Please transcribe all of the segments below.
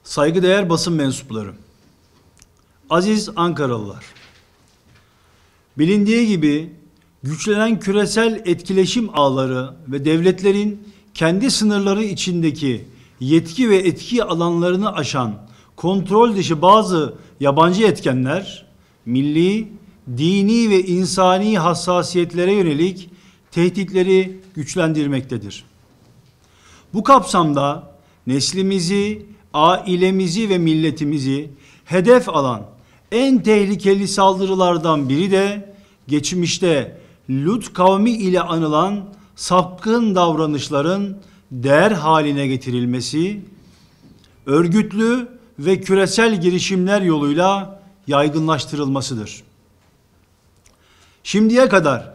Saygıdeğer basın mensupları, aziz Ankaralılar, bilindiği gibi güçlenen küresel etkileşim ağları ve devletlerin kendi sınırları içindeki yetki ve etki alanlarını aşan kontrol dışı bazı yabancı etkenler, milli, dini ve insani hassasiyetlere yönelik tehditleri güçlendirmektedir. Bu kapsamda neslimizi, ailemizi ve milletimizi hedef alan en tehlikeli saldırılardan biri de geçmişte Lut kavmi ile anılan sapkın davranışların değer haline getirilmesi, örgütlü ve küresel girişimler yoluyla yaygınlaştırılmasıdır. Şimdiye kadar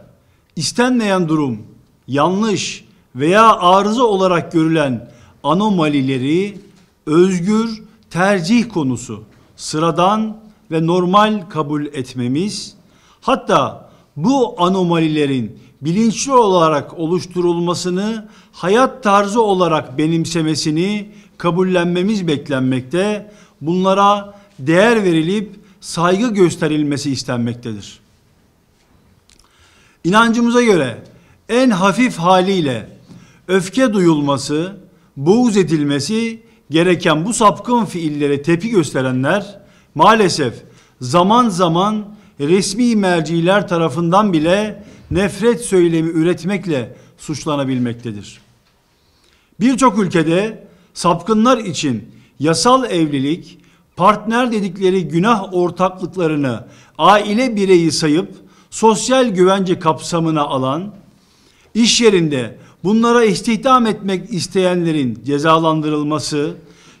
istenmeyen durum, yanlış veya arıza olarak görülen anomalileri özgür tercih konusu, sıradan ve normal kabul etmemiz, hatta bu anomalilerin bilinçli olarak oluşturulmasını hayat tarzı olarak benimsemesini kabullenmemiz beklenmekte, bunlara değer verilip saygı gösterilmesi istenmektedir. İnancımıza göre en hafif haliyle öfke duyulması, buğz edilmesi gereken bu sapkın fiillere tepki gösterenler maalesef zaman zaman resmi merciler tarafından bile nefret söylemi üretmekle suçlanabilmektedir. Birçok ülkede sapkınlar için yasal evlilik, partner dedikleri günah ortaklıklarını aile bireyi sayıp sosyal güvence kapsamına alan, iş yerinde bunlara istihdam etmek isteyenlerin cezalandırılması,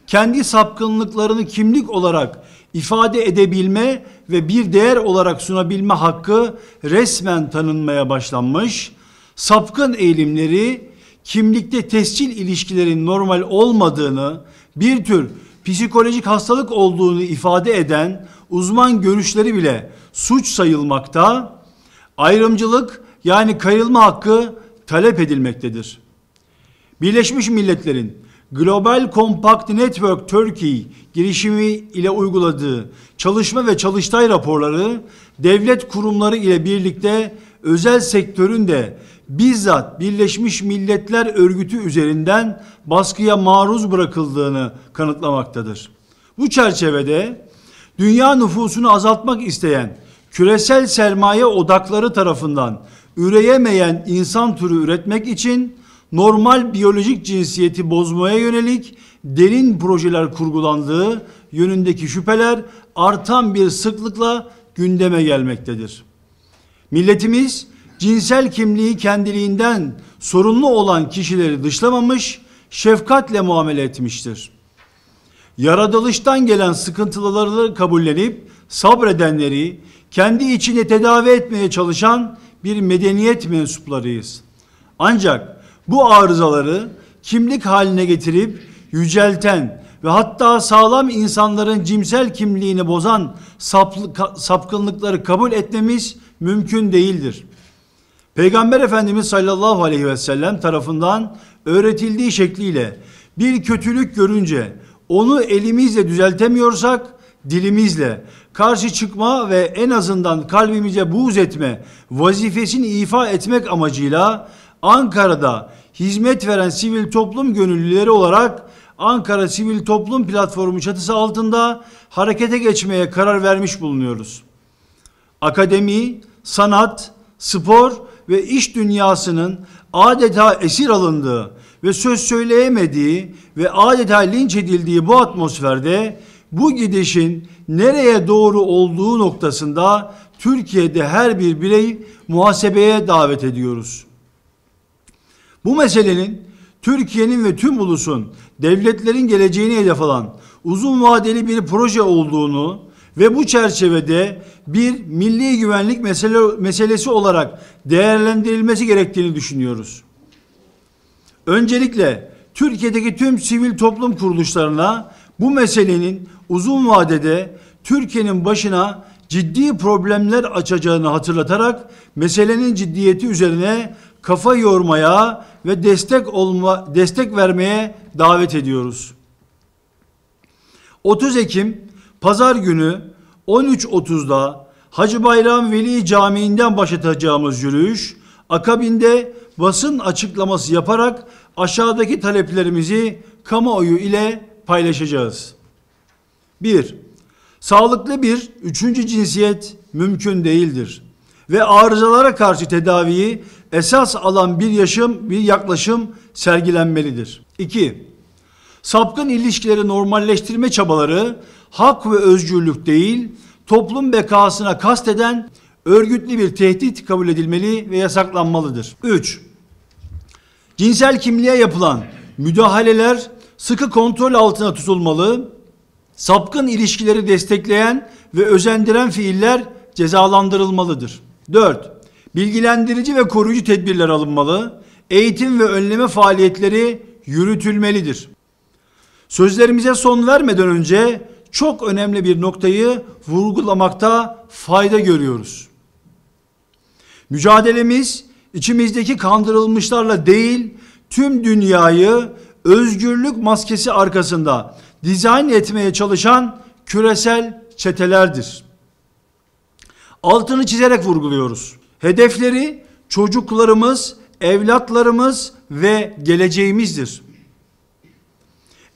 kendi sapkınlıklarını kimlik olarak ifade edebilme ve bir değer olarak sunabilme hakkı resmen tanınmaya başlanmış, sapkın eğilimleri kimlikte tescil ilişkilerin normal olmadığını, bir tür psikolojik hastalık olduğunu ifade eden uzman görüşleri bile suç sayılmakta, ayrımcılık yani kayırılma hakkı talep edilmektedir. Birleşmiş Milletler'in Global Compact Network Turkey girişimi ile uyguladığı çalışma ve çalıştay raporları devlet kurumları ile birlikte özel sektörün de bizzat Birleşmiş Milletler Örgütü üzerinden baskıya maruz bırakıldığını kanıtlamaktadır. Bu çerçevede dünya nüfusunu azaltmak isteyen küresel sermaye odakları tarafından üreyemeyen insan türü üretmek için normal biyolojik cinsiyeti bozmaya yönelik derin projeler kurgulandığı yönündeki şüpheler artan bir sıklıkla gündeme gelmektedir. Milletimiz cinsel kimliği kendiliğinden sorunlu olan kişileri dışlamamış, şefkatle muamele etmiştir. Yaratılıştan gelen sıkıntıları kabullenip sabredenleri kendi içinde tedavi etmeye çalışan bir medeniyet mensuplarıyız. Ancak bu arızaları kimlik haline getirip yücelten ve hatta sağlam insanların cinsel kimliğini bozan sapkınlıkları kabul etmemiz mümkün değildir. Peygamber Efendimiz sallallahu aleyhi ve sellem tarafından öğretildiği şekliyle bir kötülük görünce onu elimizle düzeltemiyorsak dilimizle karşı çıkma ve en azından kalbimize buğz etme vazifesini ifa etmek amacıyla Ankara'da hizmet veren sivil toplum gönüllüleri olarak Ankara Sivil Toplum Platformu çatısı altında harekete geçmeye karar vermiş bulunuyoruz. Akademi, sanat, spor ve iş dünyasının adeta esir alındığı ve söz söyleyemediği ve adeta linç edildiği bu atmosferde bu gidişin nereye doğru olduğu noktasında Türkiye'de her bir birey muhasebeye davet ediyoruz. Bu meselenin Türkiye'nin ve tüm ulusun, devletlerin geleceğini hedef alan uzun vadeli bir proje olduğunu ve bu çerçevede bir milli güvenlik meselesi olarak değerlendirilmesi gerektiğini düşünüyoruz. Öncelikle Türkiye'deki tüm sivil toplum kuruluşlarına bu meselenin uzun vadede Türkiye'nin başına ciddi problemler açacağını hatırlatarak meselenin ciddiyeti üzerine kafa yormaya ve destek vermeye davet ediyoruz. 30 Ekim Pazar günü 13.30'da Hacı Bayram Veli Camii'nden başlatacağımız yürüyüş, akabinde basın açıklaması yaparak aşağıdaki taleplerimizi kamuoyu ile paylaşacağız. 1. Sağlıklı bir üçüncü cinsiyet mümkün değildir ve arızalara karşı tedaviyi esas alan bir yaklaşım sergilenmelidir. 2. Sapkın ilişkileri normalleştirme çabaları hak ve özgürlük değil, toplum bekasına kasteden örgütlü bir tehdit kabul edilmeli ve yasaklanmalıdır. 3. Cinsel kimliğe yapılan müdahaleler sıkı kontrol altına tutulmalı, sapkın ilişkileri destekleyen ve özendiren fiiller cezalandırılmalıdır. 4. Bilgilendirici ve koruyucu tedbirler alınmalı, eğitim ve önleme faaliyetleri yürütülmelidir. Sözlerimize son vermeden önce çok önemli bir noktayı vurgulamakta fayda görüyoruz. Mücadelemiz içimizdeki kandırılmışlarla değil, tüm dünyayı özgürlük maskesi arkasında dizayn etmeye çalışan küresel çetelerdir. Altını çizerek vurguluyoruz. Hedefleri çocuklarımız, evlatlarımız ve geleceğimizdir.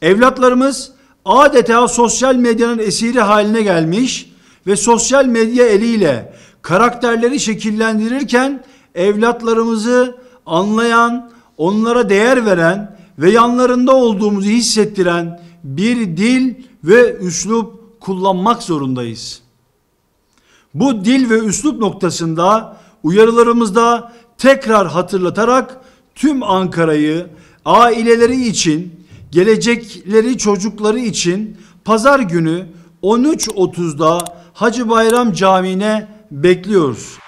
Evlatlarımız adeta sosyal medyanın esiri haline gelmiş ve sosyal medya eliyle karakterleri şekillendirirken evlatlarımızı anlayan, onlara değer veren ve yanlarında olduğumuzu hissettiren bir dil ve üslup kullanmak zorundayız. Bu dil ve üslup noktasında uyarılarımızda tekrar hatırlatarak tüm Ankara'yı aileleri için, gelecekleri çocukları için Pazar günü 13.30'da Hacı Bayram Camii'ne bekliyoruz.